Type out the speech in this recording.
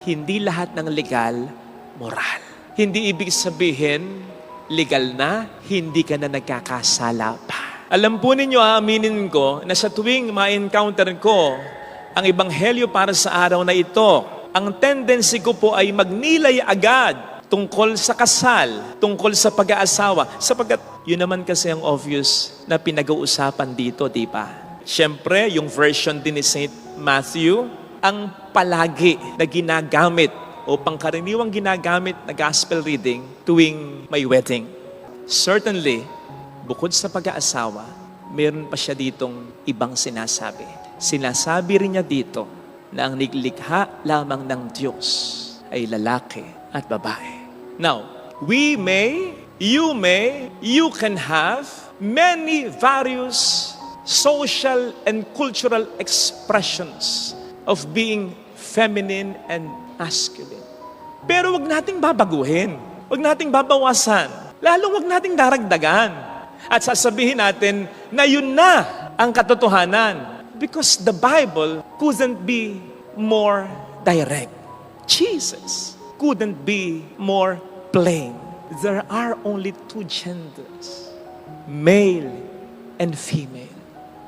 hindi lahat ng legal, moral. Hindi ibig sabihin, legal na, hindi ka na nagkakasala pa. Alam po ninyo, aaminin ko, na sa tuwing ma-encounter ko ang ebanghelyo para sa araw na ito, ang tendency ko po ay magnilay agad tungkol sa kasal, tungkol sa pag-aasawa, sapagkat yun naman kasi ang obvious na pinag-uusapan dito, di ba? Siyempre, yung version din ni St. Matthew, ang palagi na ginagamit o pangkaraniwang ginagamit na gospel reading tuwing may wedding. Certainly, bukod sa pag-aasawa, meron pa siya ditong ibang sinasabi. Sinasabi rin niya dito na ang nilikha lamang ng Diyos ay lalaki at babae. Now, you can have many various social and cultural expressions of being feminine and masculine. Pero wag nating babaguhin. Wag nating babawasan. Lalong wag nating daragdagan. At sasabihin natin na yun na ang katotohanan. Because the Bible couldn't be more direct. Jesus couldn't be more plain. There are only two genders, male and female.